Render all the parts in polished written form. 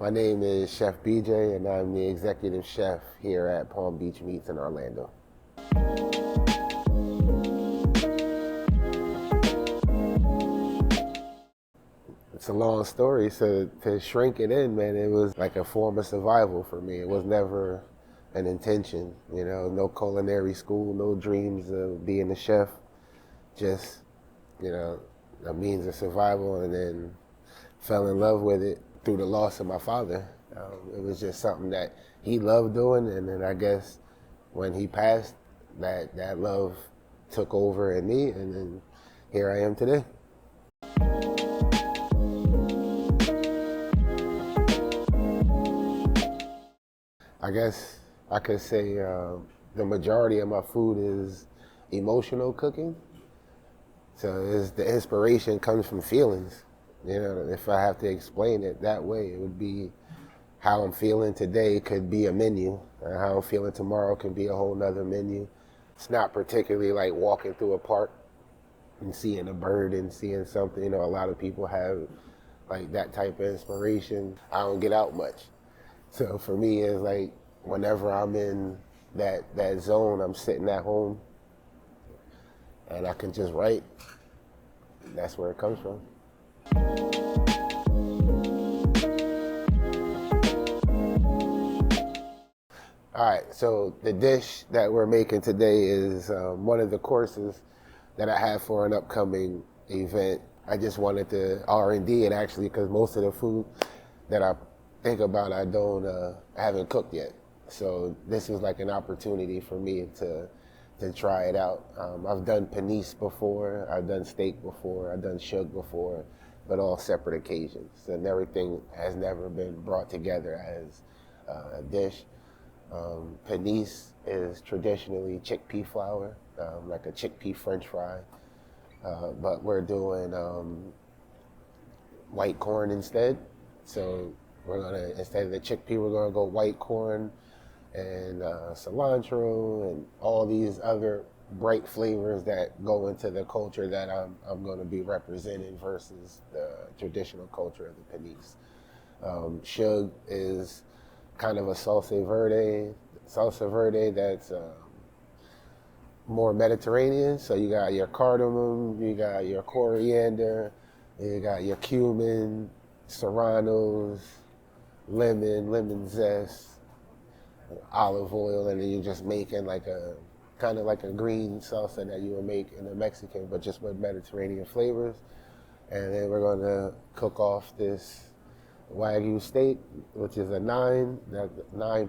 My name is Chef BJ, and I'm the executive chef here at Palm Beach Meats in Orlando. It's a long story, so to shrink it in, man, it was like a form of survival for me. It was never an intention, no culinary school, no dreams of being a chef, just, a means of survival, and then fell in love with it through the loss of my father. It was just something that he loved doing, and then I guess when he passed, that love took over in me, and then here I am today. I guess I could say the majority of my food is emotional cooking. So the inspiration comes from feelings. If I have to explain it that way, it would be how I'm feeling today could be a menu, and how I'm feeling tomorrow can be a whole nother menu. It's not particularly like walking through a park and seeing a bird and seeing something. A lot of people have like that type of inspiration. I don't get out much. So for me, it's like whenever I'm in that zone, I'm sitting at home and I can just write. That's where it comes from. All right, so the dish that we're making today is one of the courses that I have for an upcoming event. I just wanted to R&D it actually, because most of the food that I think about I haven't cooked yet. So this is like an opportunity for me to try it out. I've done panisse before, I've done steak before, I've done schug before, but all separate occasions. And everything has never been brought together as a dish. Panisse is traditionally chickpea flour, like a chickpea French fry, but we're doing white corn instead. So instead of the chickpea, we're gonna go white corn and cilantro and all these other bright flavors that go into the culture that I'm going to be representing versus the traditional culture of the panisse. Schug is kind of a salsa verde that's more Mediterranean. So you got your cardamom, you got your coriander, you got your cumin, serranos, lemon zest, olive oil, and then you're just making like a kind of like a green salsa that you would make in a Mexican, but just with Mediterranean flavors. And then we're going to cook off this wagyu steak, which is a 9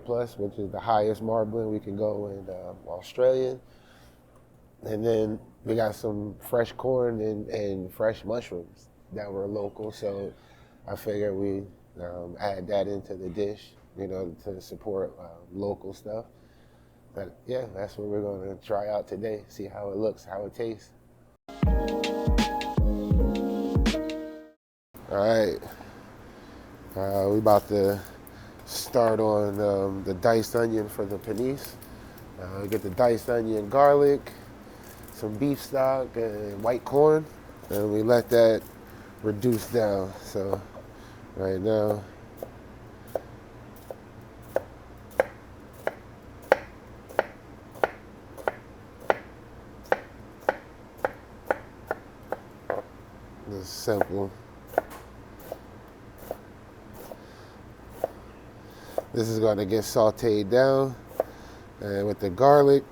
plus, which is the highest marbling we can go in Australia. And then we got some fresh corn and fresh mushrooms that were local, so I figured we add that into the dish, to support local stuff. But yeah, that's what we're going to try out today, see how it looks, how it tastes. All right, we about to start on the diced onion for the panisse. We get the diced onion, garlic, some beef stock, and white corn, and we let that reduce down. So right now, it's simple. This is going to get sauteed down, and with the garlic,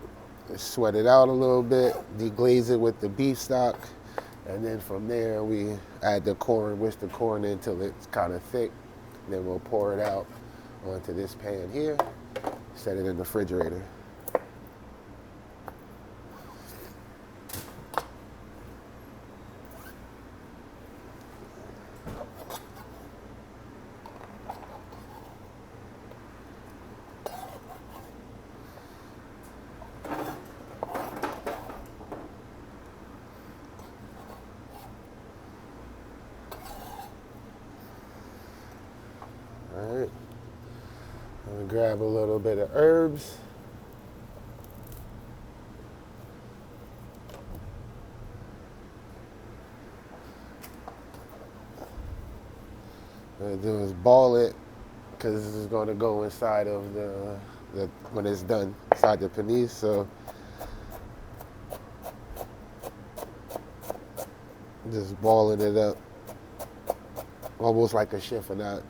sweat it out a little bit, deglaze it with the beef stock, and then from there we add the corn, whisk the corn in until it's kind of thick. Then we'll pour it out onto this pan here, set it in the refrigerator. All right, I'm gonna grab a little bit of herbs. What I do is ball it because this is going to go inside of the when it's done, inside the panisse. So just balling it up, almost like a chiffonade.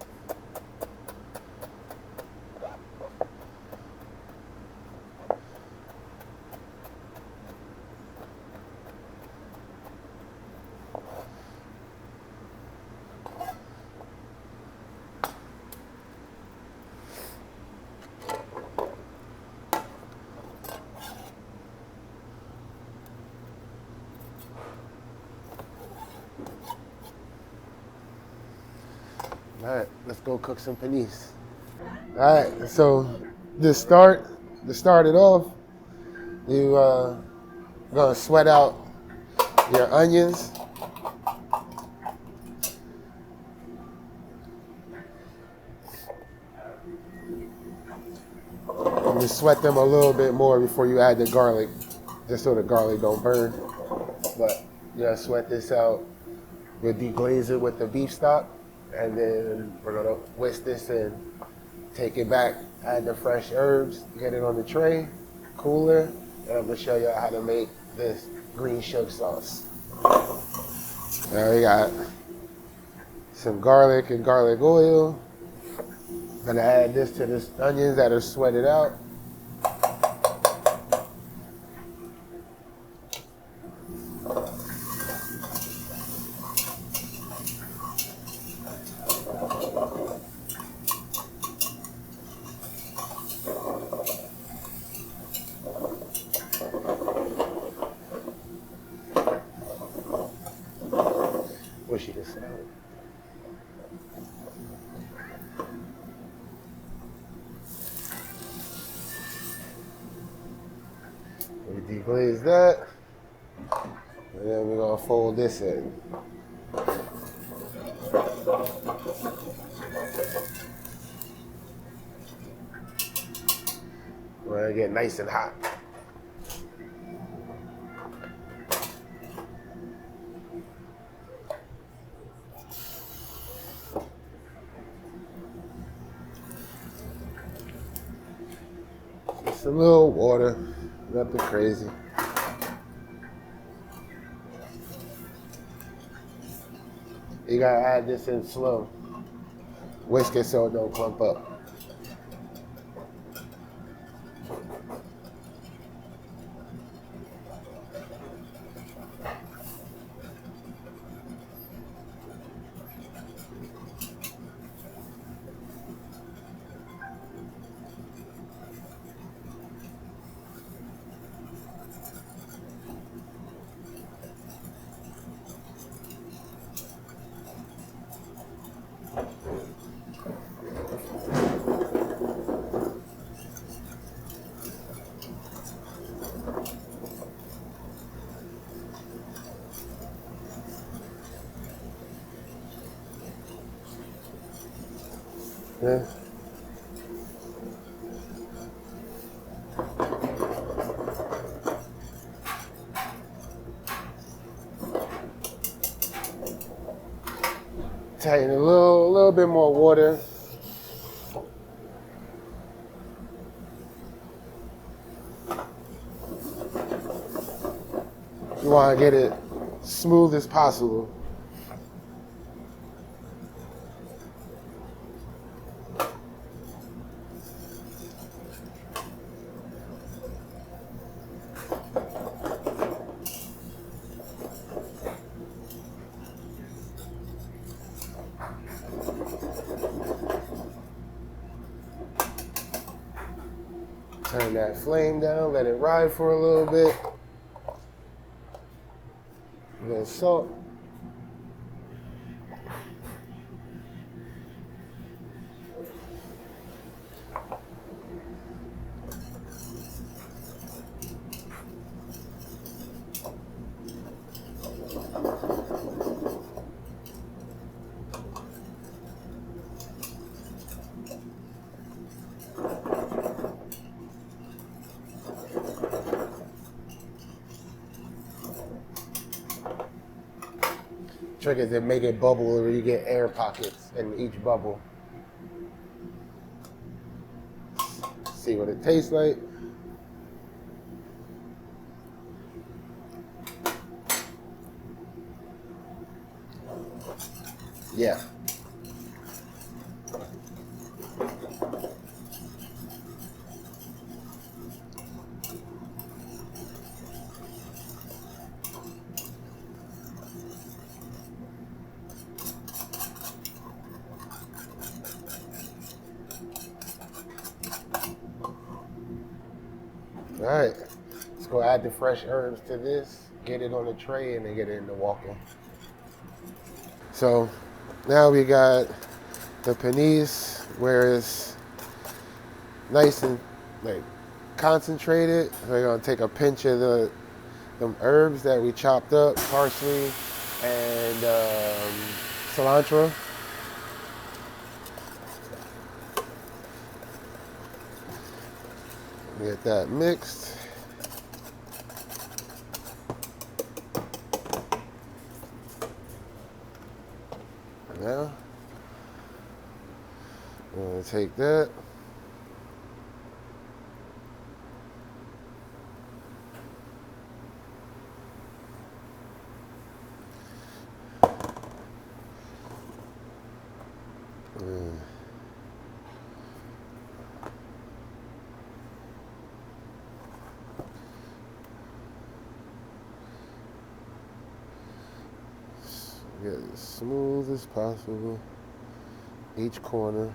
All right, let's go cook some panisse. All right, so to start it off, you gonna sweat out your onions. You sweat them a little bit more before you add the garlic, just so the garlic don't burn. But you gotta sweat this out. We'll deglaze it with the beef stock, and then we're gonna whisk this in, take it back, add the fresh herbs, get it on the tray, cooler, and I'm gonna show you how to make this green schug sauce. Now we got some garlic and garlic oil. Gonna add this to the onions that are sweated out. Squishy this salad. We deglaze that, and then we're gonna fold this in. We're gonna get nice and hot. Just a little water, nothing crazy. You gotta add this in slow. Whisk it so it don't clump up. Yeah. Tighten a little bit more water. You want to get it smooth as possible. Turn that flame down, let it ride for a little bit. A little salt. Trick is to make it bubble or you get air pockets in each bubble. See what it tastes like. Yeah. All right. Let's go add the fresh herbs to this, get it on the tray, and then get it in the walk-in. So now we got the panisse where it's nice and like concentrated. We're gonna take a pinch of them herbs that we chopped up, parsley and cilantro. Get that mixed. Now, I'm gonna take that. Get it as smooth as possible, each corner.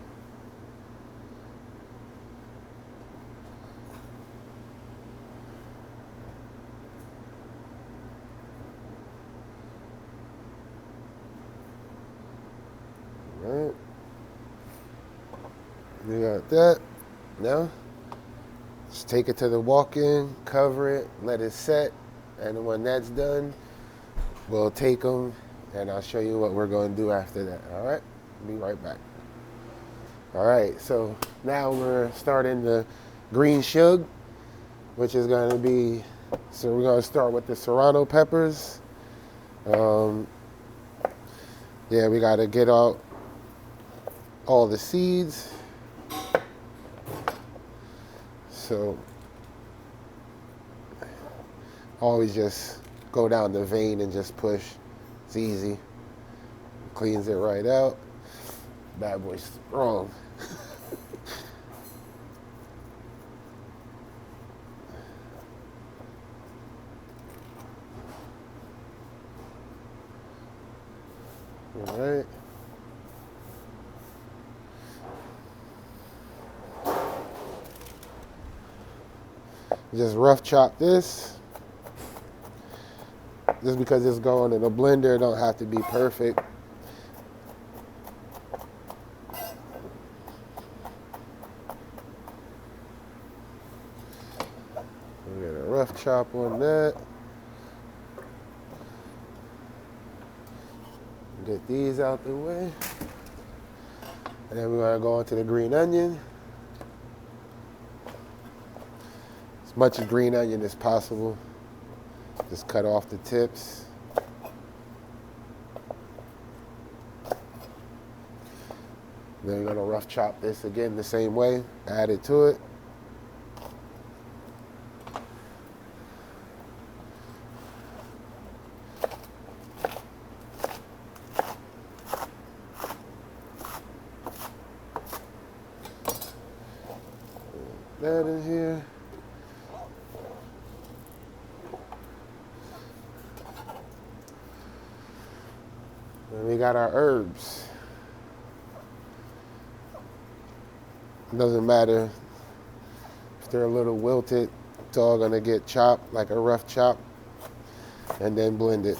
All right, we got that. Now, just take it to the walk-in, cover it, let it set, and when that's done, we'll take them and I'll show you what we're going to do after that. All right, be right back. All right, so now we're starting the green schug, which is going to be, so we're going to start with the serrano peppers. Yeah, we got to get out all the seeds. So always just go down the vein and just push. It's easy. Cleans it right out. Bad boy strong. All right. Just rough chop this. Just because it's going in a blender, it don't have to be perfect. We get a rough chop on that. Get these out the way. And then we're gonna go into the green onion. As much green onion as possible. Just cut off the tips. Then we're gonna rough chop this again the same way, add it to it. That in here. And we got our herbs. It doesn't matter if they're a little wilted, it's all gonna get chopped like a rough chop and then blend it.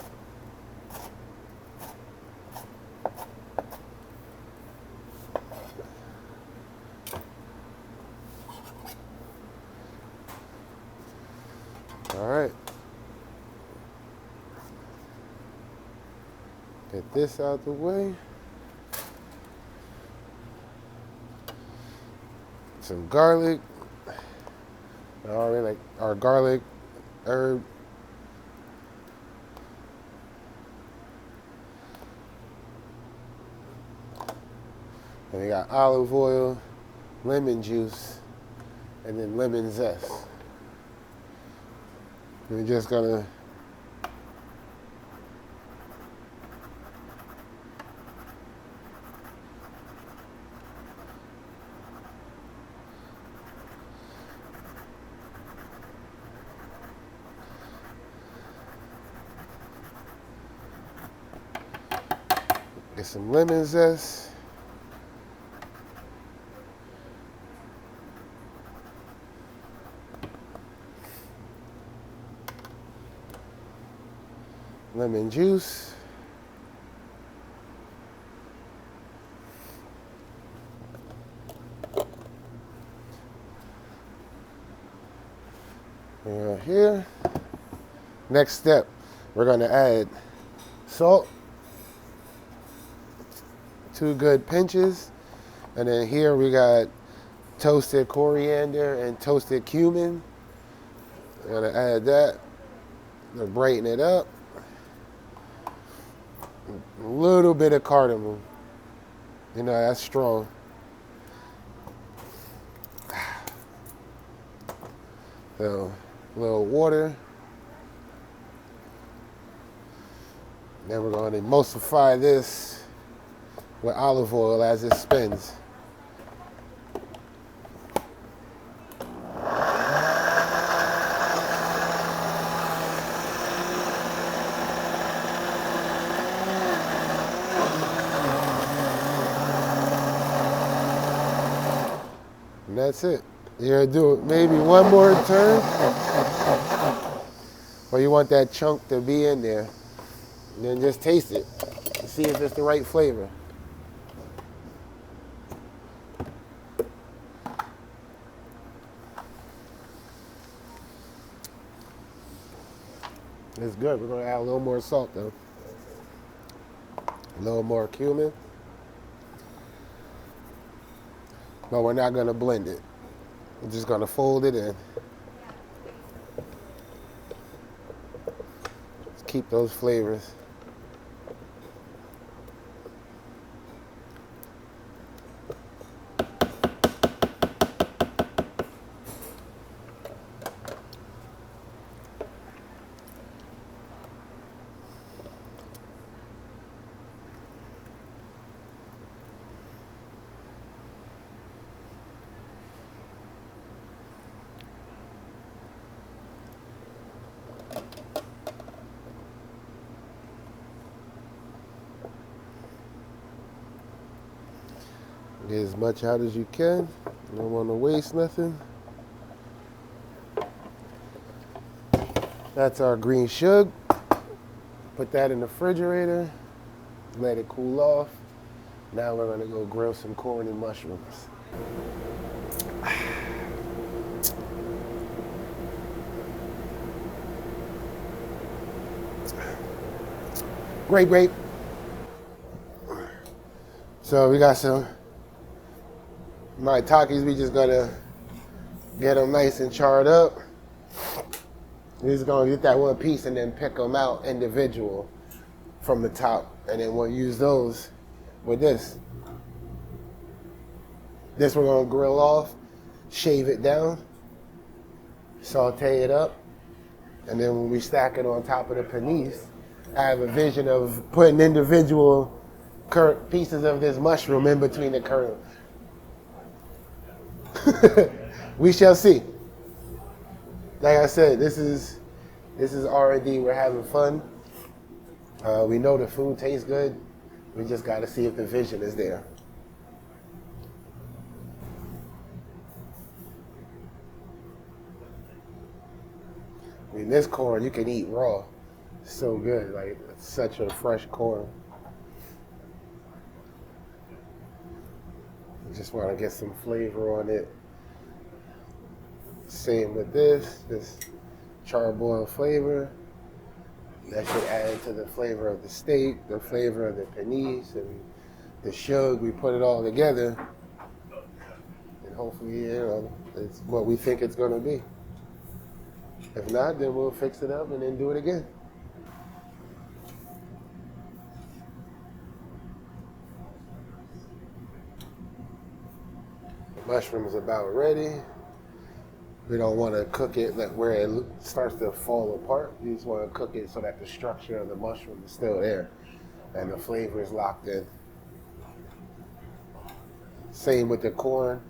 All right. Get this out the way. Some garlic. I already like our garlic, herb. And we got olive oil, lemon juice, and then lemon zest. We're just gonna get some lemon zest. Lemon juice. And here. Next step, we're going to add salt, 2 good pinches, and then here we got toasted coriander and toasted cumin. We're going to add that to brighten it up. A little bit of cardamom. You know, that's strong. So, a little water. Then we're going to emulsify this with olive oil as it spins. And that's it. You're gonna do it maybe one more turn. Or you want that chunk to be in there. And then just taste it. See if it's the right flavor. It's good. We're gonna add a little more salt though. A little more cumin. But we're not gonna blend it. We're just gonna fold it in. Just keep those flavors. Get as much out as you can. You don't want to waste nothing. That's our green schug. Put that in the refrigerator. Let it cool off. Now we're going to go grill some corn and mushrooms. Great. So we got some Takis. We just gonna get them nice and charred up. We're just gonna get that one piece and then pick them out individual from the top, and then we'll use those with this. This we're gonna grill off, shave it down, saute it up, and then when we stack it on top of the panisse, I have a vision of putting individual pieces of this mushroom in between the kernel. We shall see. Like I said, this is R&D. We're having fun. We know the food tastes good. We just got to see if the vision is there. I mean, this corn you can eat raw. It's so good. Like, it's such a fresh corn. Just want to get some flavor on it. Same with this charboiled flavor. That should add to the flavor of the steak, the flavor of the panisse, and the schug. We put it all together, and hopefully, it's what we think it's going to be. If not, then we'll fix it up and then do it again. The mushroom is about ready. We don't want to cook it where it starts to fall apart. We just want to cook it so that the structure of the mushroom is still there and the flavor is locked in. Same with the corn.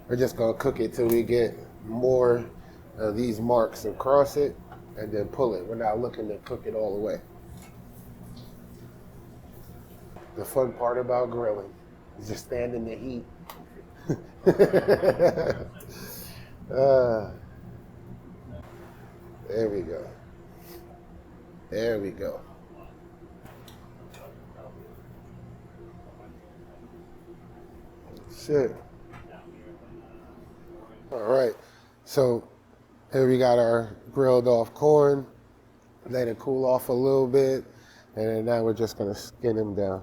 We're just going to cook it till we get more of these marks across it and then pull it. We're not looking to cook it all the way. The fun part about grilling is just stand in the heat. There we go. There we go. Shit. All right. So here we got our grilled off corn. Let it cool off a little bit. And then now we're just going to skin them down.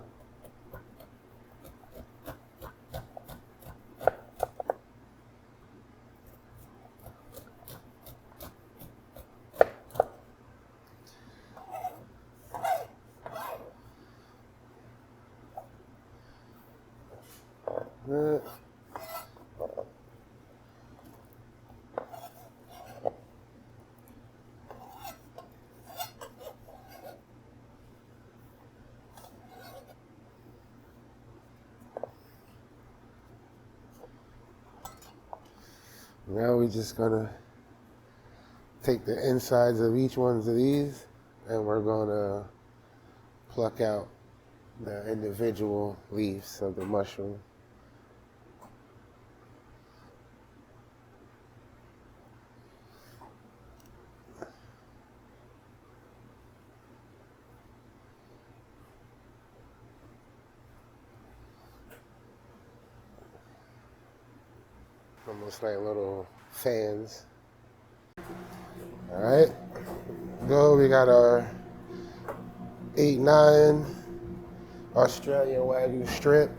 Now we're just gonna take the insides of each one of these and we're gonna pluck out the individual leaves of the mushroom. Almost like little fans. All right, go. We got our 8-9 Australian wagyu strip.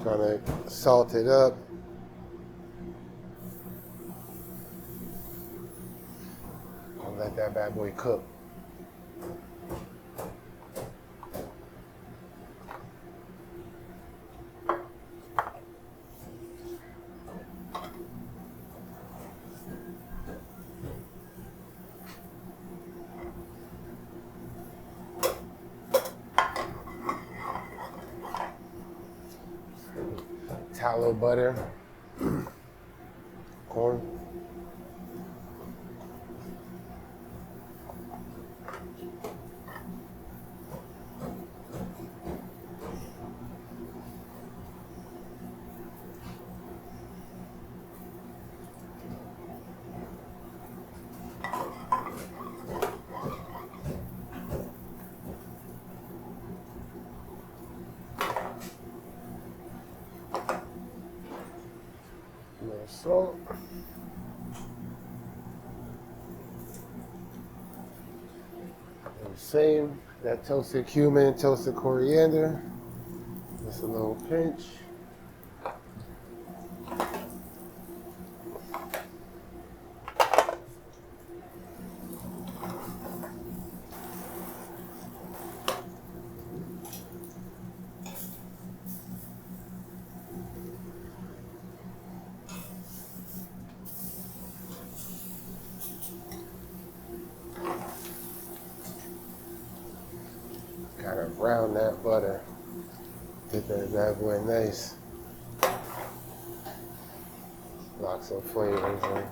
Gonna salt it up. And let that bad boy cook. Tallow butter, corn. Salt. And same, that toasted cumin, toasted coriander. Just a little pinch. Kind of brown that butter. Get that bad boy nice. Lots of flavors in.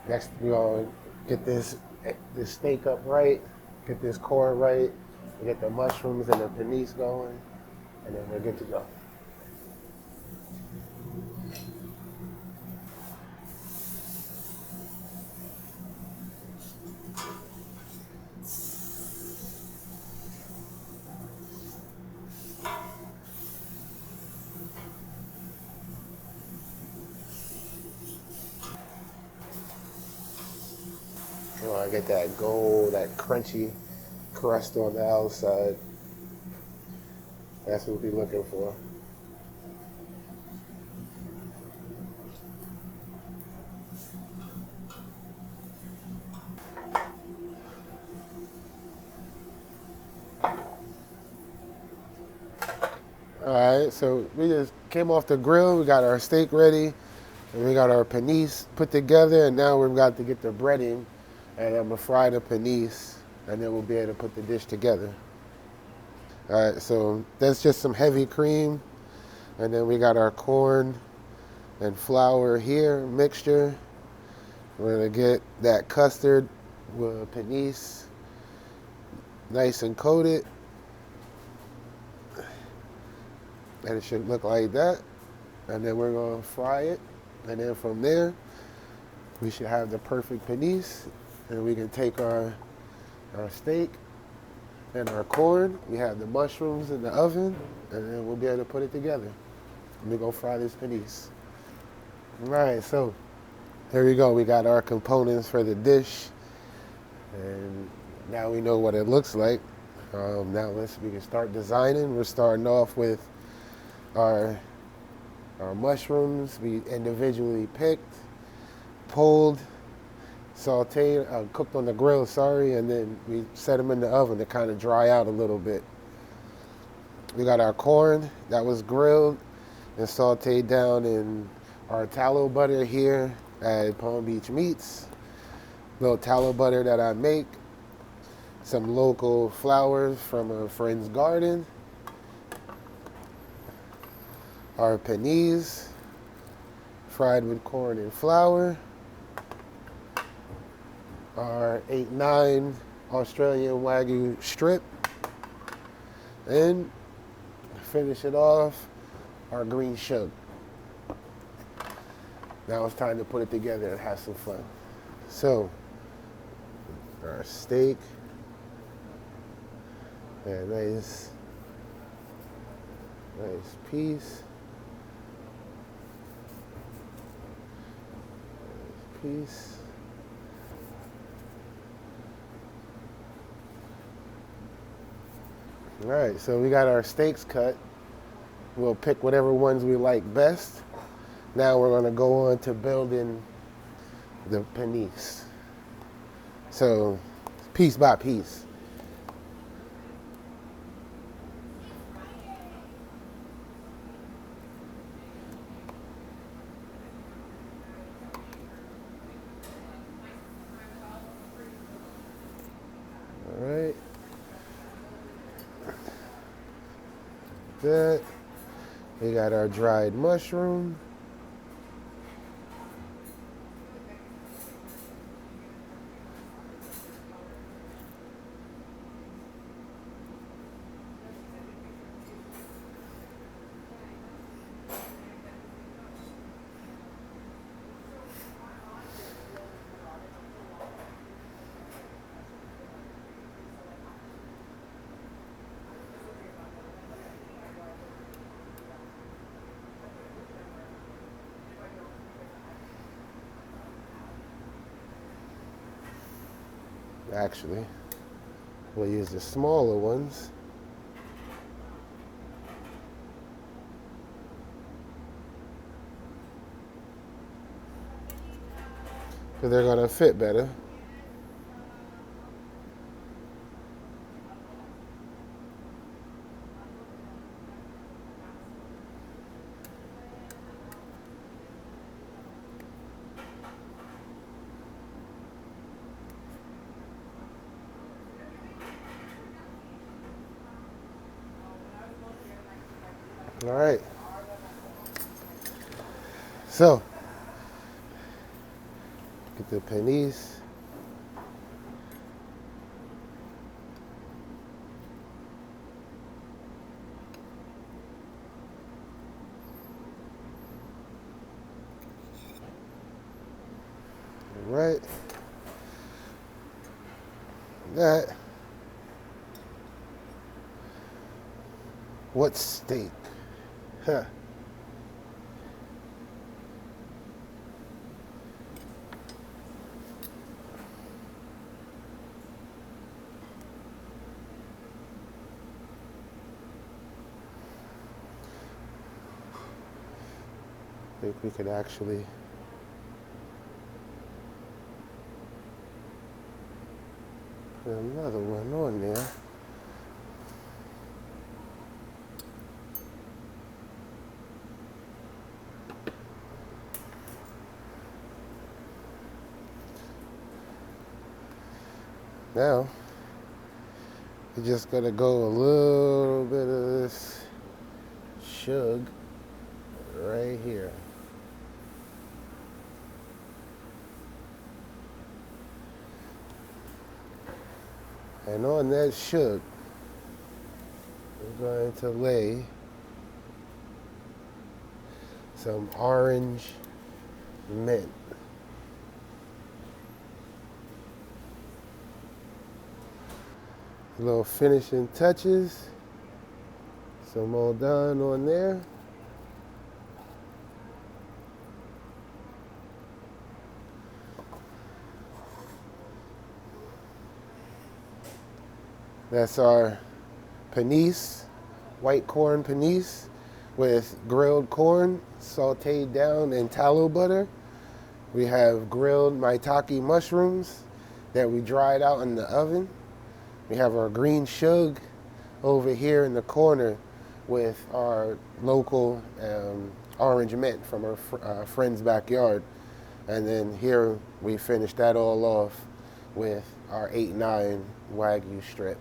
Next, we're gonna get this steak up right, get this corn right, get the mushrooms and the panisse going, and then we're good to go. You want to get that gold, that crunchy crust on the outside. That's what we're looking for. All right, so we just came off the grill. We got our steak ready, and we got our panisse put together, and now we've got to get the breading, and I'm gonna fry the panisse, and then we'll be able to put the dish together. All right, so that's just some heavy cream, and then we got our corn and flour here mixture. We're gonna get that custard with panisse nice and coated, and it should look like that. And then we're gonna fry it, and then from there we should have the perfect panisse, and we can take our steak and our corn. We have the mushrooms in the oven, and then we'll be able to put it together. Let me go fry this panisse. All right, so here we go. We got our components for the dish, and now we know what it looks like. Now we can start designing. We're starting off with our mushrooms. We individually picked, pulled, sauteed, cooked on the grill, and then we set them in the oven to kind of dry out a little bit. We got our corn that was grilled and sauteed down in our tallow butter here at Palm Beach Meats. Little tallow butter that I make. Some local flowers from a friend's garden. Our panisse, fried with corn and flour. Our 8-9 Australian wagyu strip. And finish it off, our green schug. Now it's time to put it together and have some fun. So, our steak, a nice piece. All right, so we got our steaks cut. We'll pick whatever ones we like best. Now we're gonna go on to building the panisse. So, piece by piece. All right. That. We got our dried mushroom. Actually, we'll use the smaller ones. Because they're gonna fit better. All right. So, get the panisse. All right. That. What steak? Huh. I think we could actually put another one on there. Now, we're just gonna go a little bit of this schug right here. And on that schug, we're going to lay some orange mint. Little finishing touches. Some more done on there. That's our panisse, white corn panisse with grilled corn sauteed down in tallow butter. We have grilled maitake mushrooms that we dried out in the oven. We have our green schug over here in the corner with our local orange mint from our friend's backyard. And then here we finish that all off with our 8-9 wagyu strip.